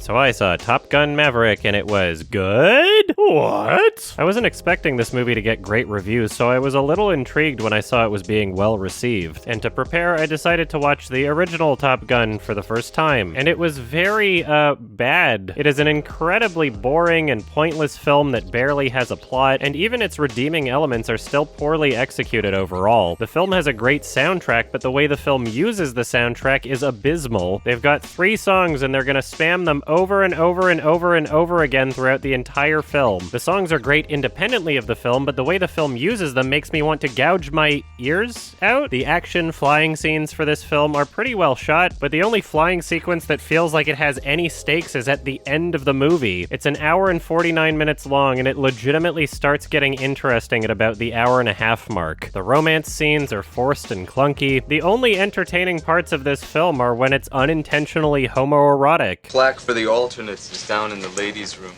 So I saw Top Gun Maverick and it was good? What? I wasn't expecting this movie to get great reviews, so I was a little intrigued when I saw it was being well received. And to prepare, I decided to watch the original Top Gun for the first time. And it was very, bad. It is an incredibly boring and pointless film that barely has a plot, and even its redeeming elements are still poorly executed overall. The film has a great soundtrack, but the way the film uses the soundtrack is abysmal. They've got 3 songs and they're gonna spam them over and over and over and over again throughout the entire film. The songs are great independently of the film, but the way the film uses them makes me want to gouge my ears out. The action flying scenes for this film are pretty well shot, but the only flying sequence that feels like it has any stakes is at the end of the movie. It's an hour and 49 minutes long, and it legitimately starts getting interesting at about the hour-and-a-half mark. The romance scenes are forced and clunky. The only entertaining parts of this film are when it's unintentionally homoerotic. Plaque for the alternates is down in the ladies' room.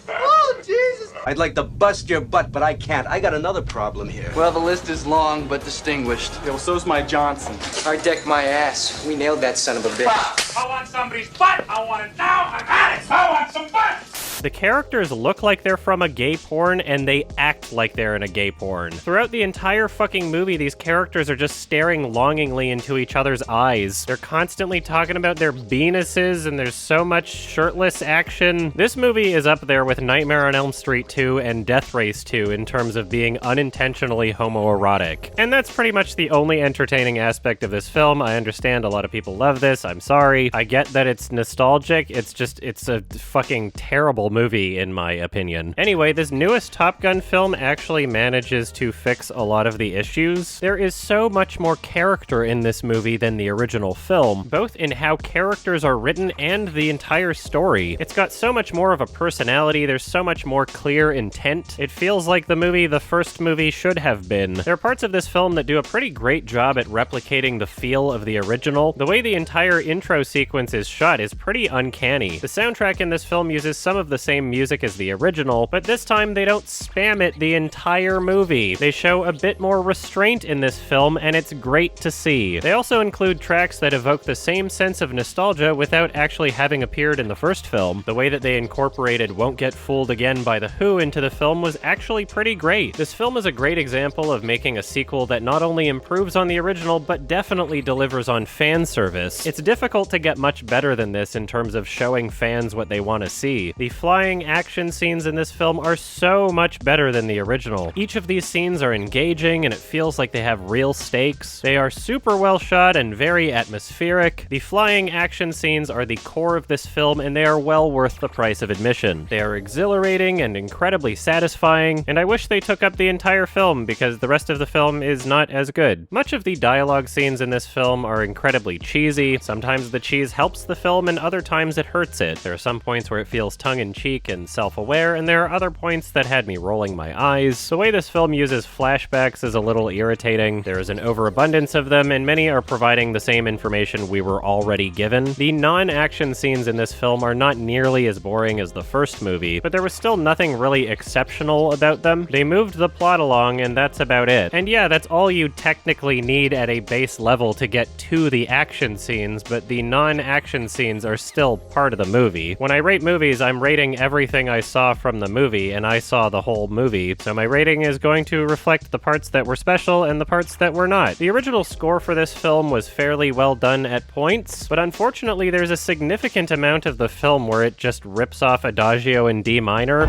Oh, Jesus! I'd like to bust your butt, but I can't. I got another problem here. Well, the list is long, but distinguished. Yeah, well, so's my Johnson. I decked my ass. We nailed that son of a bitch. I want somebody's butt. I want it now. I got it. I want some butt. The characters look like they're from a gay porn, and they act like they're in a gay porn. Throughout the entire fucking movie, these characters are just staring longingly into each other's eyes. They're constantly talking about their penises, and there's so much shirtless action. This movie is up there with Nightmare on Elm Street 2 and Death Race 2 in terms of being unintentionally homoerotic. And that's pretty much the only entertaining aspect of this film. I understand a lot of people love this. I'm sorry. I get that it's nostalgic. It's a fucking terrible movie, in my opinion. Anyway, this newest Top Gun film actually manages to fix a lot of the issues. There is so much more character in this movie than the original film, both in how characters are written and the entire story. It's got so much more of a personality, there's so much more clear intent. It feels like the movie the first movie should have been. There are parts of this film that do a pretty great job at replicating the feel of the original. The way the entire intro sequence is shot is pretty uncanny. The soundtrack in this film uses some of the same music as the original, but this time they don't spam it the entire movie. They show a bit more restraint in this film, and it's great to see. They also include tracks that evoke the same sense of nostalgia without actually having appeared in the first film. The way that they incorporated Won't Get Fooled Again by The Who into the film was actually pretty great. This film is a great example of making a sequel that not only improves on the original, but definitely delivers on fan service. It's difficult to get much better than this in terms of showing fans what they want to see. The flying action scenes in this film are so much better than the original. Each of these scenes are engaging and it feels like they have real stakes. They are super well shot and very atmospheric. The flying action scenes are the core of this film and they are well worth the price of admission. They are exhilarating and incredibly satisfying, and I wish they took up the entire film because the rest of the film is not as good. Much of the dialogue scenes in this film are incredibly cheesy. Sometimes the cheese helps the film and other times it hurts it. There are some points where it feels tongue-in-cheek and self-aware, and there are other points that had me rolling my eyes. The way this film uses flashbacks is a little irritating. There is an overabundance of them, and many are providing the same information we were already given. The non-action scenes in this film are not nearly as boring as the first movie, but there was still nothing really exceptional about them. They moved the plot along, and that's about it. And yeah, that's all you technically need at a base level to get to the action scenes, but the non-action scenes are still part of the movie. When I rate movies, I'm rating everything I saw from the movie, and I saw the whole movie, so my rating is going to reflect the parts that were special and the parts that were not. The original score for this film was fairly well done at points, but unfortunately there's a significant amount of the film where it just rips off Adagio in D minor.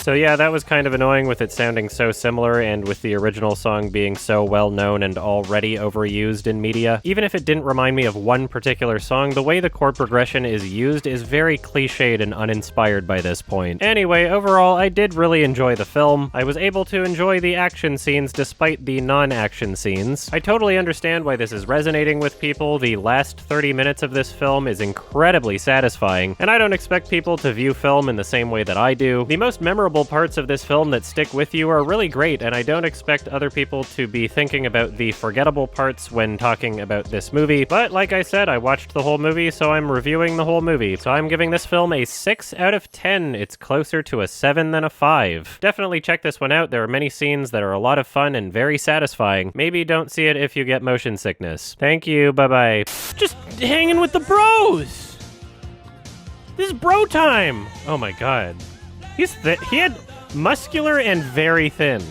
So yeah, that was kind of annoying with it sounding so similar and with the original song being so well known and already overused in media. Even if it didn't remind me of one particular song, the way the chord progression is used is very cliched and uninspired by this point. Anyway, overall, I did really enjoy the film. I was able to enjoy the action scenes despite the non-action scenes. I totally understand why this is resonating with people. The last 30 minutes of this film is incredibly satisfying, and I don't expect people to view film in the same way that I do. The most memorable forgettable parts of this film that stick with you are really great, and I don't expect other people to be thinking about the forgettable parts when talking about this movie. But like I said, I watched the whole movie, so I'm reviewing the whole movie. So I'm giving this film a 6 out of 10. It's closer to a 7 than a 5. Definitely check this one out. There are many scenes that are a lot of fun and very satisfying. Maybe don't see it if you get motion sickness. Thank you, bye-bye. Just hanging with the bros! This is bro time! Oh my god. He had muscular and very thin.